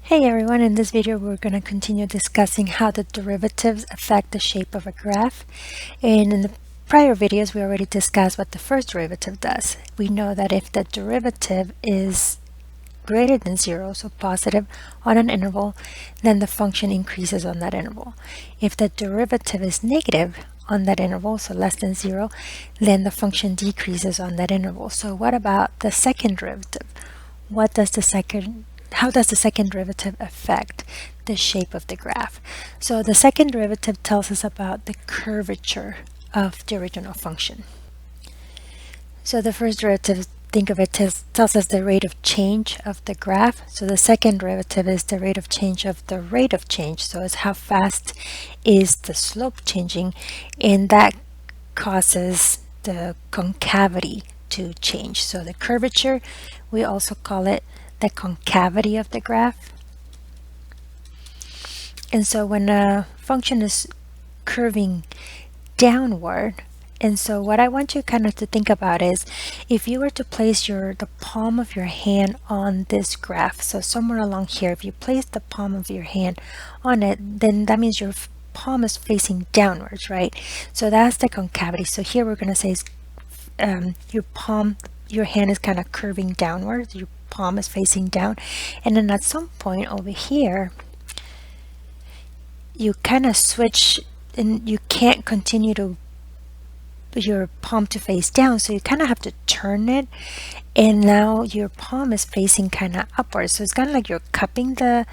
Hey everyone, in this video we're going to continue discussing how the derivatives affect the shape of a graph. And in the prior videos we already discussed what the first derivative does. We know that if the derivative is greater than 0, so positive on an interval, then the function increases on that interval. If the derivative is negative on that interval, so less than 0, then the function decreases on that interval. So what about the second derivative? How does the second derivative affect the shape of the graph? So the second derivative tells us about the curvature of the original function. So the first derivative, think of it, tells us the rate of change of the graph. So the second derivative is the rate of change of the rate of change. So it's how fast is the slope changing, and that causes the concavity to change. So the curvature, we also call it the concavity of the graph. And so when a function is curving downward, and so what I want you kind of to think about is if you were to place the palm of your hand on this graph, so somewhere along here, if you place the palm of your hand on it, then that means your palm is facing downwards, right? So that's the concavity. So here we're going to say your hand is kind of curving downwards, your palm is facing down, and then at some point over here you kind of switch and you can't continue to your palm to face down, so you kind of have to turn it, and now your palm is facing kind of upwards, so it's kind of like you're cupping the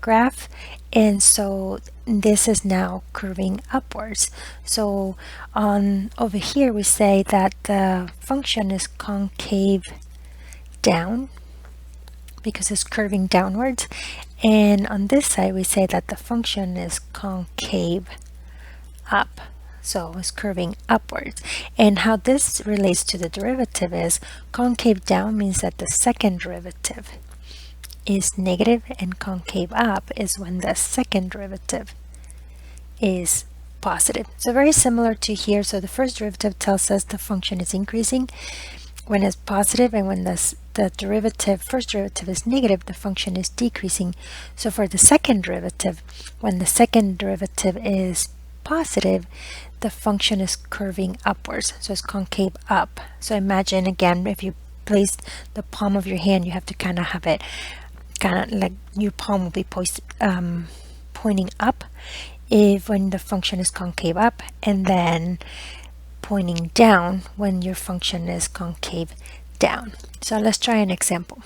graph, and so this is now curving upwards. So on over here we say that the function is concave down because it's curving downwards, and on this side we say that the function is concave up, so it's curving upwards. And how this relates to the derivative is concave down means that the second derivative is negative, and concave up is when the second derivative is positive. So very similar to here. So the first derivative tells us the function is increasing when it's positive, and when the first derivative is negative, the function is decreasing. So for the second derivative, when the second derivative is positive, the function is curving upwards, so it's concave up. So imagine again, if you place the palm of your hand, you have to kind of have it kind of like your palm will be pointing up when the function is concave up, and then pointing down when your function is concave down. So let's try an example.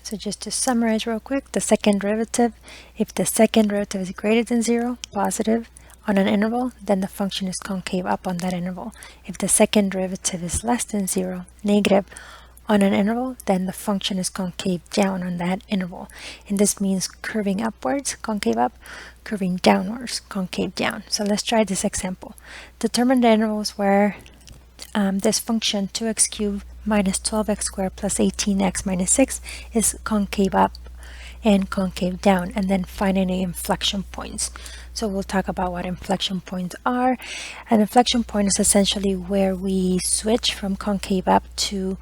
So just to summarize real quick, the second derivative, if the second derivative is greater than 0, positive, on an interval, then the function is concave up on that interval. If the second derivative is less than 0, negative, on an interval, then the function is concave down on that interval. And this means curving upwards, concave up, curving downwards, concave down. So let's try this example. Determine the intervals where this function 2x cubed minus 12x squared plus 18x minus 6 is concave up and concave down, and then find any inflection points. So we'll talk about what inflection points are. An inflection point is essentially where we switch from concave up to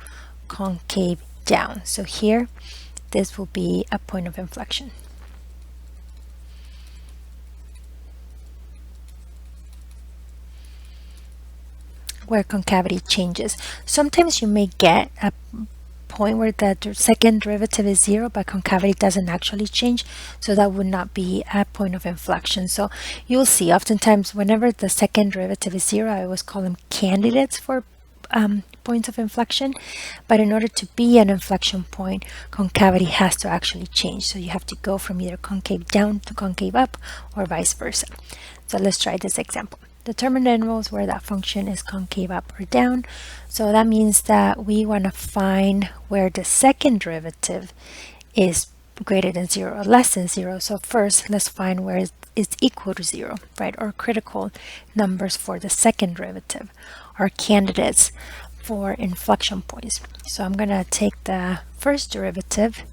concave down. So here, this will be a point of inflection. Where concavity changes. Sometimes you may get a point where the second derivative is 0, but concavity doesn't actually change, so that would not be a point of inflection. So you'll see oftentimes whenever the second derivative is 0, I always call them candidates for points of inflection, but in order to be an inflection point, concavity has to actually change. So you have to go from either concave down to concave up or vice versa. So let's try this example. Determine the intervals where that function is concave up or down. So that means that we want to find where the second derivative is greater than 0 or less than 0. So first, let's find where it's equal to 0, right? Or critical numbers for the second derivative, or candidates for inflection points. So I'm going to take the first derivative,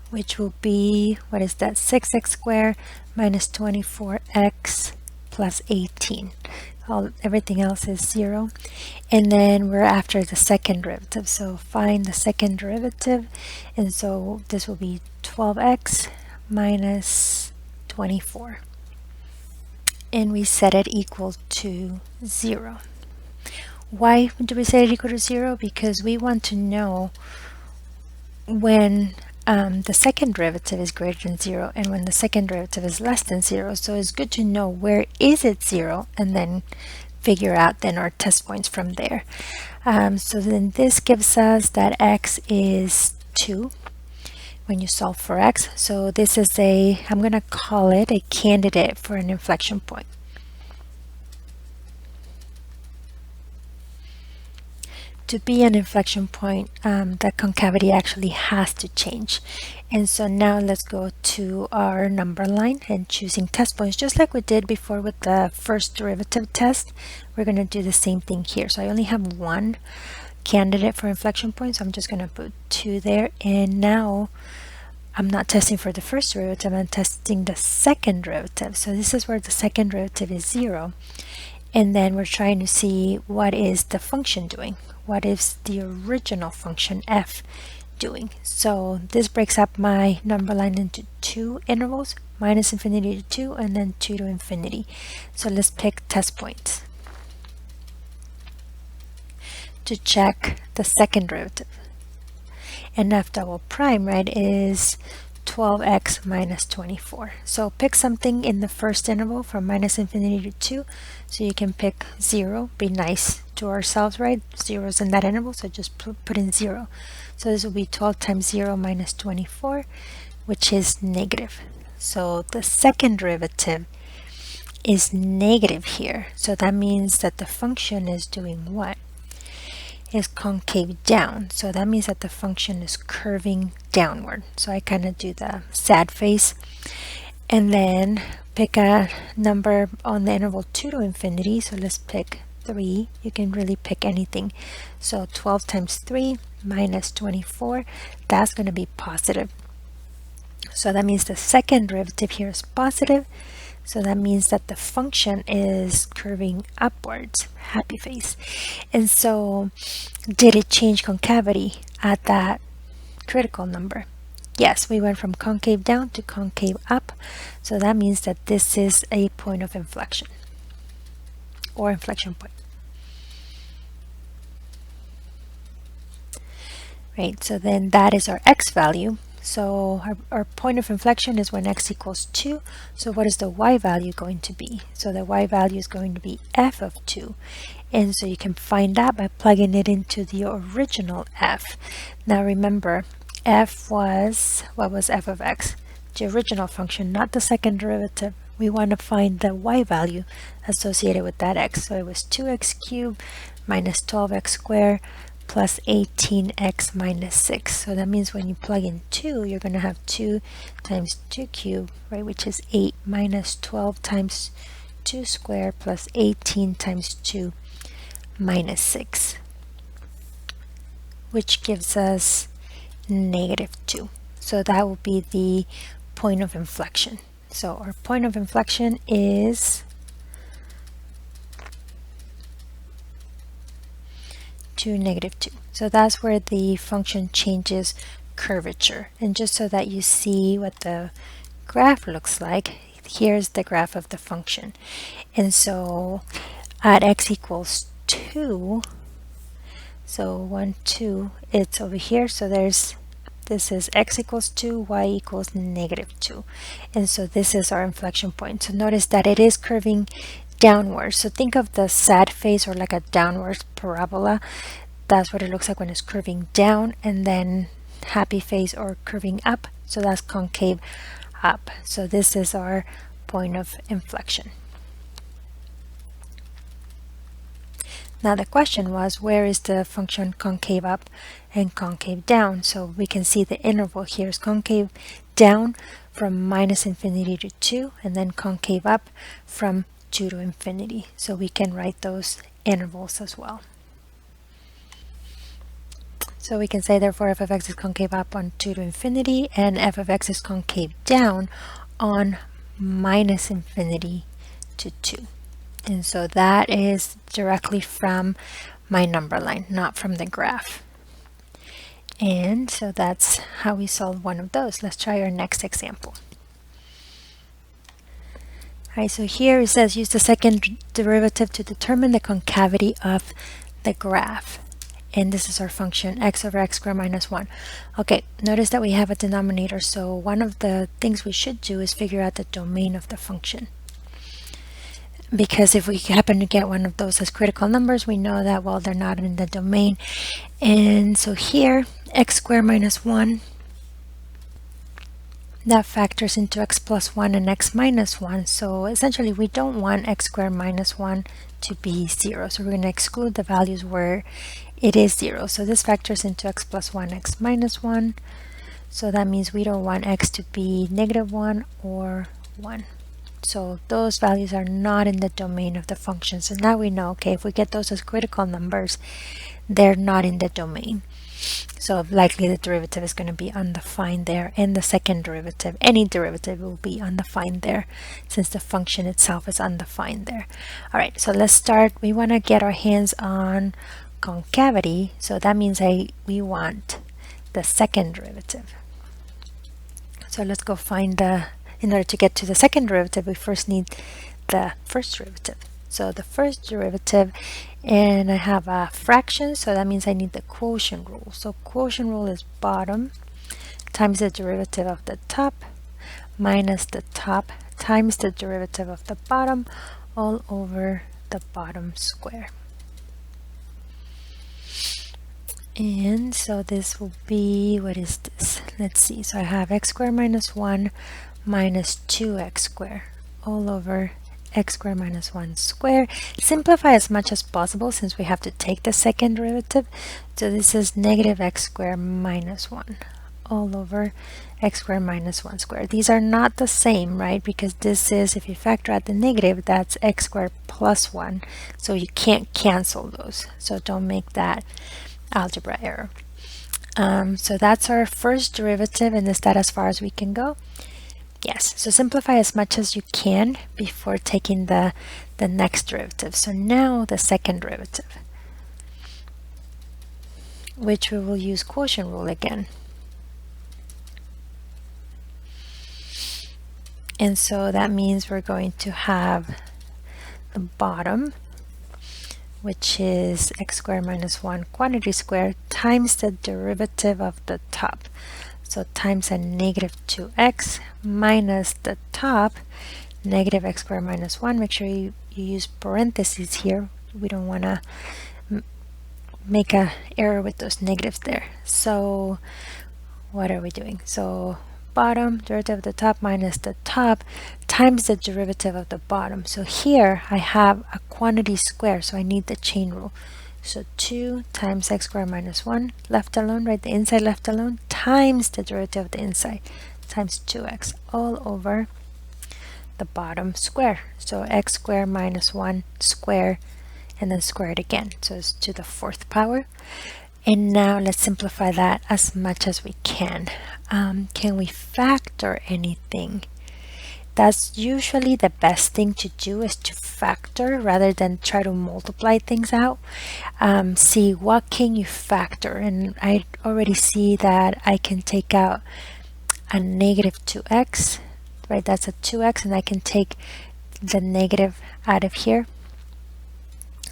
which will be, what is that, 6x squared minus 24x plus 18. Everything else is 0. And then we're after the second derivative. So find the second derivative. And so this will be 12x minus 24. And we set it equal to 0. Why do we set it equal to 0? Because we want to know when the second derivative is greater than 0 and when the second derivative is less than 0. So it's good to know where is it 0 and then figure out then our test points from there. So then this gives us that x is 2 when you solve for x. So this is I'm going to call it a candidate for an inflection point. To be an inflection point, the concavity actually has to change. And so now let's go to our number line and choosing test points. Just like we did before with the first derivative test, we're going to do the same thing here. So I only have one candidate for inflection point, so I'm just going to put 2 there. And now I'm not testing for the first derivative, I'm testing the second derivative. So this is where the second derivative is 0. And then we're trying to see what is the function doing. What is the original function f doing? So this breaks up my number line into 2 intervals, minus infinity to 2 and then 2 to infinity. So let's pick test points to check the second derivative. And f double prime, right, is 12x minus 24. So pick something in the first interval from minus infinity to 2. So you can pick 0, be nice to ourselves, right? 0 is in that interval, so just put in 0. So this will be 12 times 0 minus 24, which is negative. So the second derivative is negative here. So that means that the function is doing what? Is concave down. So that means that the function is curving downward. So I kind of do the sad face and then pick a number on the interval 2 to infinity. So let's pick 3. You can really pick anything. So 12 times 3 minus 24, that's going to be positive. So that means the second derivative here is positive. So that means that the function is curving upwards, happy face. And so did it change concavity at that critical number? Yes, we went from concave down to concave up. So that means that this is a point of inflection or inflection point. Right, so then that is our x value. So our point of inflection is when x equals 2. So what is the y value going to be? So the y value is going to be f of 2. And so you can find that by plugging it into the original f. Now remember, f was, what was f of x? The original function, not the second derivative. We want to find the y value associated with that x. So it was 2x cubed minus 12x squared plus 18x minus 6. So that means when you plug in 2, you're going to have 2 times 2 cubed, right, which is 8 minus 12 times 2 squared plus 18 times 2 minus 6, which gives us negative 2. So that will be the point of inflection. So our point of inflection is 2, negative 2. So that's where the function changes curvature. And just so that you see what the graph looks like, here's the graph of the function. And so at x equals 2, so 1, 2, it's over here. So this is x equals 2, y equals negative 2. And so this is our inflection point. So notice that it is curving downward. So think of the sad face or like a downward parabola. That's what it looks like when it's curving down, and then happy face or curving up. So that's concave up. So this is our point of inflection. Now the question was, where is the function concave up and concave down? So we can see the interval here is concave down from minus infinity to 2, and then concave up from 2 to infinity. So we can write those intervals as well. So we can say therefore f of x is concave up on 2 to infinity, and f of x is concave down on minus infinity to 2. And so that is directly from my number line, not from the graph. And so that's how we solve one of those. Let's try our next example. All right, so here it says use the second derivative to determine the concavity of the graph. And this is our function x over x squared minus 1. Okay, notice that we have a denominator, so one of the things we should do is figure out the domain of the function. Because if we happen to get one of those as critical numbers, we know that, well, they're not in the domain. And so here, x squared minus 1, that factors into x plus 1 and x minus 1. So essentially, we don't want x squared minus 1 to be 0. So we're going to exclude the values where it is 0. So this factors into x plus 1, x minus 1. So that means we don't want x to be negative 1 or 1. So those values are not in the domain of the function. So now we know, okay, if we get those as critical numbers, they're not in the domain. So likely the derivative is going to be undefined there, and the second derivative, any derivative, will be undefined there since the function itself is undefined there. All right, so let's start. We want to get our hands on concavity, so that means we want the second derivative. So let's go find in order to get to the second derivative, we first need the first derivative. So the first derivative, and I have a fraction, so that means I need the quotient rule. So quotient rule is bottom times the derivative of the top minus the top times the derivative of the bottom all over the bottom square. And so this will be, what is this? Let's see. So I have x squared minus 1 minus 2x squared all over x squared minus 1 squared. Simplify as much as possible since we have to take the second derivative. So this is negative x squared minus 1 all over x squared minus 1 squared. These are not the same, right? Because this is, if you factor out the negative, that's x squared plus 1. So you can't cancel those. So don't make that algebra error. So that's our first derivative, and is that as far as we can go? Yes, so simplify as much as you can before taking the next derivative. So now the second derivative, which we will use quotient rule again. And so that means we're going to have the bottom, which is x squared minus 1 quantity squared times the derivative of the top. So times a negative 2x minus the top, negative x squared minus 1. Make sure you use parentheses here. We don't want to make a error with those negatives there. So what are we doing? So bottom, derivative of the top minus the top times the derivative of the bottom. So here I have a quantity square, so I need the chain rule. So 2 times x squared minus 1 left alone, right? The inside left alone, times the derivative of the inside, times 2x all over the bottom square. So x squared minus 1 square, and then square it again. So it's to the 4th power. And now let's simplify that as much as we can. Can we factor anything? That's usually the best thing to do, is to factor rather than try to multiply things out. See what can you factor, and I already see that I can take out a negative 2x, right? That's a 2x, and I can take the negative out of here,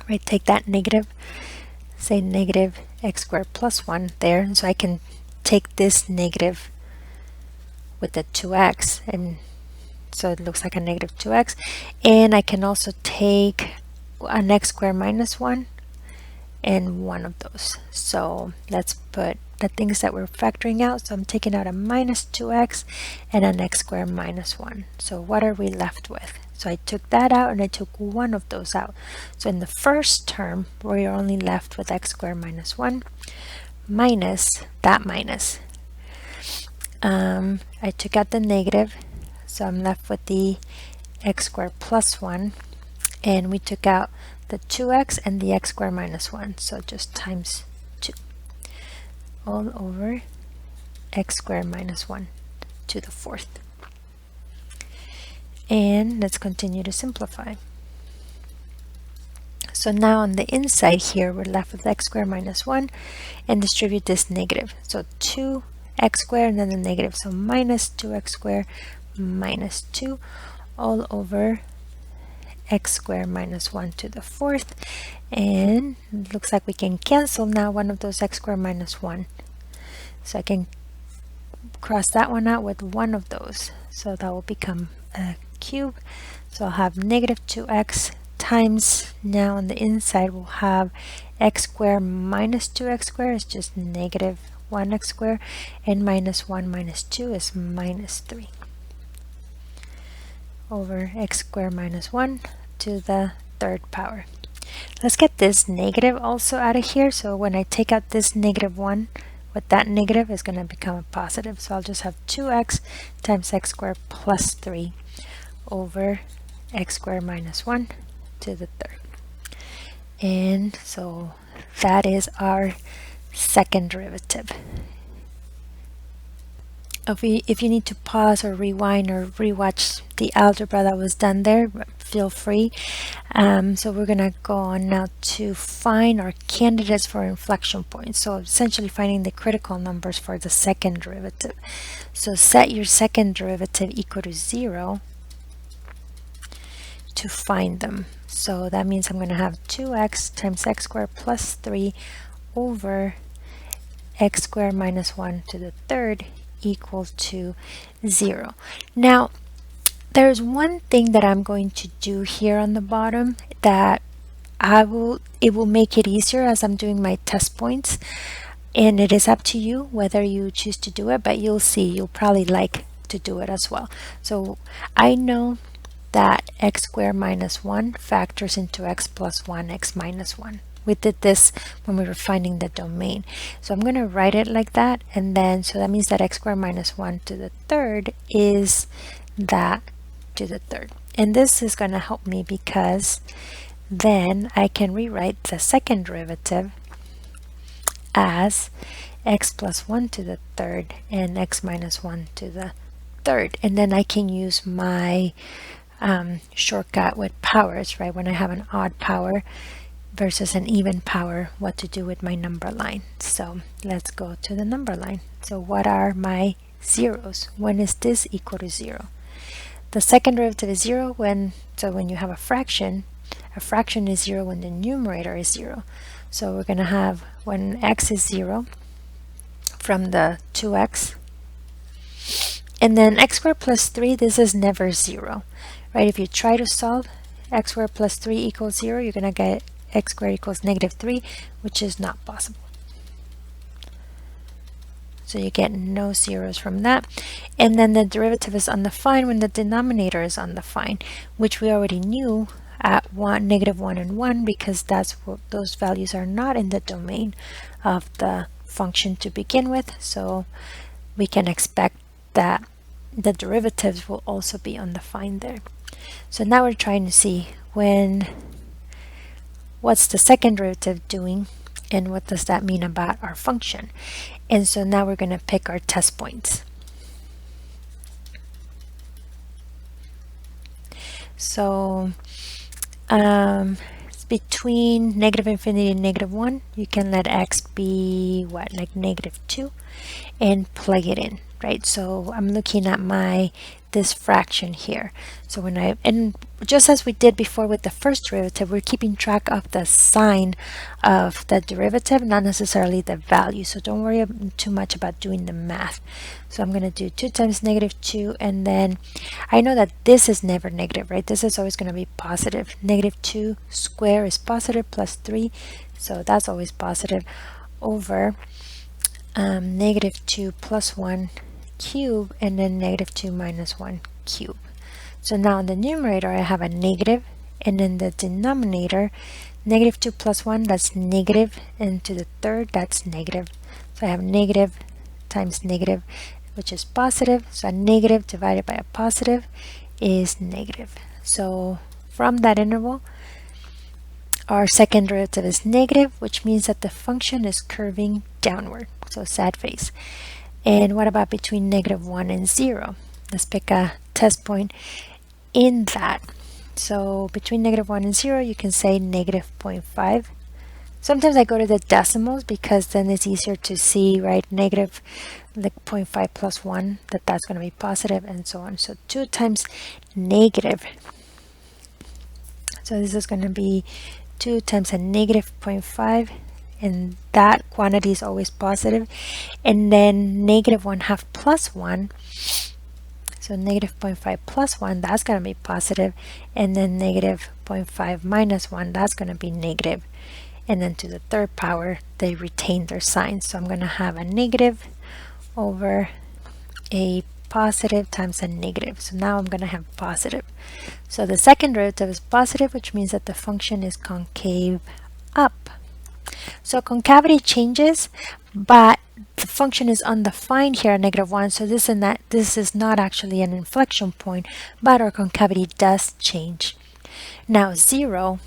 right? Take that negative, say negative x squared plus 1 there, and so I can take this negative with the 2x, and so it looks like a negative 2x. And I can also take an x squared minus 1 and one of those. So let's put the things that we're factoring out. So I'm taking out a minus 2x and an x squared minus 1. So what are we left with? So I took that out and I took one of those out. So in the first term, we're only left with x squared minus 1 minus that minus. I took out the negative, so I'm left with the x squared plus 1, and we took out the 2x and the x squared minus 1, so just times 2 all over x squared minus 1 to the 4th. And let's continue to simplify. So now on the inside here, we're left with x squared minus 1 and distribute this negative. So 2x squared and then the negative. So minus 2x squared minus 2 all over x squared minus 1 to the fourth. And it looks like we can cancel now one of those x squared minus 1. So I can cross that one out with one of those. So that will become a cube. So I'll have negative 2x times, now on the inside we'll have x squared minus 2x squared is just negative 1x squared, and minus 1 minus 2 is minus 3 over x squared minus 1 to the third power. Let's get this negative also out of here. So when I take out this negative 1, with that negative is going to become a positive. So I'll just have 2x times x squared plus 3 over x squared minus 1 to the third. And so that is our second derivative. If you need to pause or rewind or rewatch the algebra that was done there, feel free. So we're going to go on now to find our candidates for inflection points. So essentially finding the critical numbers for the second derivative. So set your second derivative equal to 0 to find them. So that means I'm going to have 2x times x squared plus 3 over x squared minus 1 to the third equal to 0. Now there's one thing that I'm going to do here on the bottom that it will make it easier as I'm doing my test points, and it is up to you whether you choose to do it, but you'll see, you'll probably like to do it as well. So I know that x squared minus 1 factors into x plus 1, x minus 1. We did this when we were finding the domain. So I'm going to write it like that, and then so that means that x squared minus 1 to the third is that to the third. And this is going to help me because then I can rewrite the second derivative as x plus 1 to the third and x minus 1 to the third. And then I can use my shortcut with powers, right? When I have an odd power versus an even power, what to do with my number line. So let's go to the number line. So what are my zeros? When is this equal to 0? The second derivative is 0 when you have a fraction is 0 when the numerator is 0. So we're going to have when x is 0 from the 2x, and then x squared plus 3, this is never 0, right? If you try to solve x squared plus 3 equals 0, you're going to get x squared equals negative 3, which is not possible. So you get no zeros from that. And then the derivative is undefined when the denominator is undefined, which we already knew at negative 1 and 1, because that's what those values are not in the domain of the function to begin with. So we can expect that the derivatives will also be undefined there. So now we're trying to see what's the second derivative doing and what does that mean about our function. And so now we're going to pick our test points. So it's between negative infinity and negative 1. You can let x be what, like negative 2, and plug it in, right? So I'm looking at this fraction here. So and just as we did before with the first derivative, we're keeping track of the sign of the derivative, not necessarily the value. So don't worry too much about doing the math. So I'm going to do 2 times negative 2, and then I know that this is never negative, right? This is always going to be positive. Negative 2 square is positive plus 3, so that's always positive, over negative 2 plus 1 cube, and then negative 2 minus 1 cube. So now in the numerator I have a negative, and in the denominator negative 2 plus 1, that's negative, and to the third that's negative. So I have negative times negative, which is positive. So a negative divided by a positive is negative. So from that interval our second derivative is negative, which means that the function is curving downward, so sad face. And what about between negative 1 and 0? Let's pick a test point. in that. So between -1 and 0, you can say -0.5. Sometimes I go to the decimals because then it's easier to see, right? Negative, like 0.5 plus 1, that's going to be positive, and so on. So 2 times negative. So this is going to be 2 times a negative 0.5, and that quantity is always positive. And then -1/2 plus 1. So negative 0.5 plus 1, that's going to be positive. And then negative 0.5 minus 1, that's going to be negative. And then to the third power, they retain their sign. So I'm going to have a negative over a positive times a negative. So now I'm going to have positive. So the second derivative is positive, which means that the function is concave up. So concavity changes, but the function is undefined here at -1. So this is not actually an inflection point, but our concavity does change. Now 0.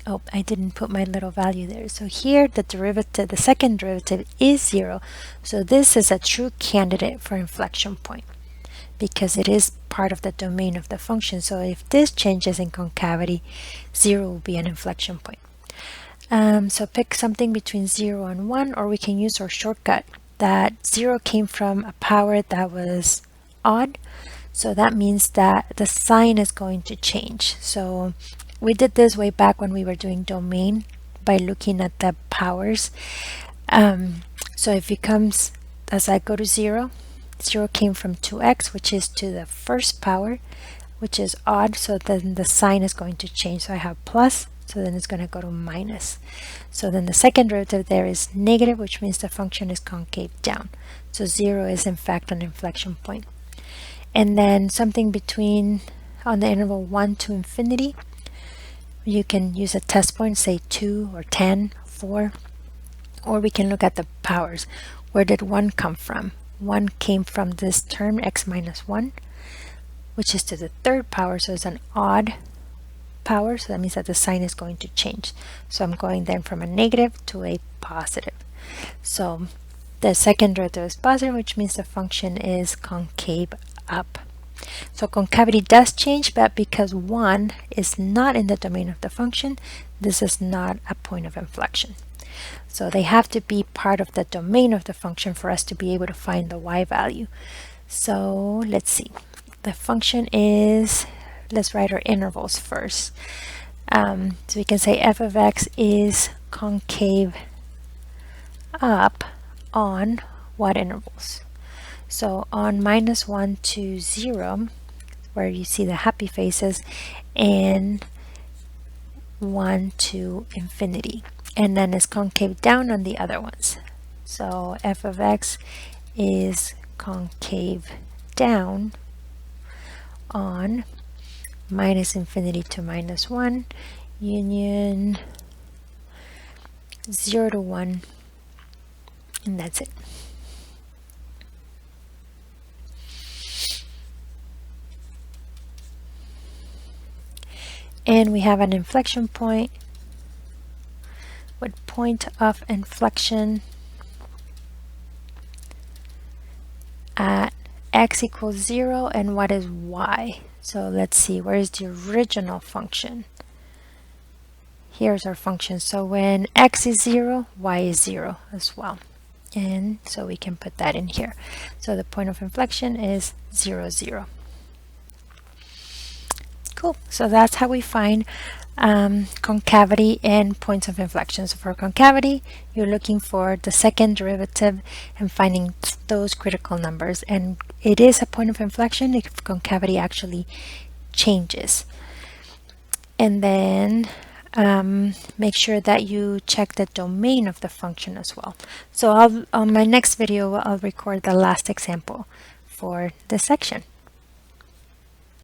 Oh, I didn't put my little value there. So here the derivative, the second derivative is 0. So this is a true candidate for inflection point because it is part of the domain of the function. So if this changes in concavity, 0 will be an inflection point. So pick something between 0 and 1, or we can use our shortcut. That 0 came from a power that was odd. So that means that the sign is going to change. So we did this way back when we were doing domain by looking at the powers. So if it comes, as I go to 0, 0 came from 2x, which is to the first power, which is odd. So then the sign is going to change. So I have plus, so then it's going to go to minus. So then the second derivative there is negative, which means the function is concave down. So 0 is in fact an inflection point. And then something between, on the interval 1 to infinity, you can use a test point, say 2 or 10, 4, or we can look at the powers. Where did 1 come from? 1 came from this term, x minus 1, which is to the third power, so it's an odd power, so that means that the sign is going to change. So I'm going then from a negative to a positive. So the second derivative is positive, which means the function is concave up. So concavity does change, but because 1 is not in the domain of the function, this is not a point of inflection. So they have to be part of the domain of the function for us to be able to find the y value. So let's see. The function is, let's write our intervals first. So we can say f of x is concave up on what intervals? So on -1 to 0, where you see the happy faces, and 1 to infinity. And then it's concave down on the other ones. So f of x is concave down on -infinity to -1, union 0 to 1, and that's it. And we have an inflection point with point of inflection at x equals 0, and what is y? So let's see, where is the original function? Here's our function. So when x is 0, y is 0 as well. And so we can put that in here. So the point of inflection is 0, 0. Cool. So that's how we find concavity and points of inflection. So for concavity, you're looking for the second derivative and finding those critical numbers. And it is a point of inflection if concavity actually changes. And then make sure that you check the domain of the function as well. So on my next video, I'll record the last example for this section.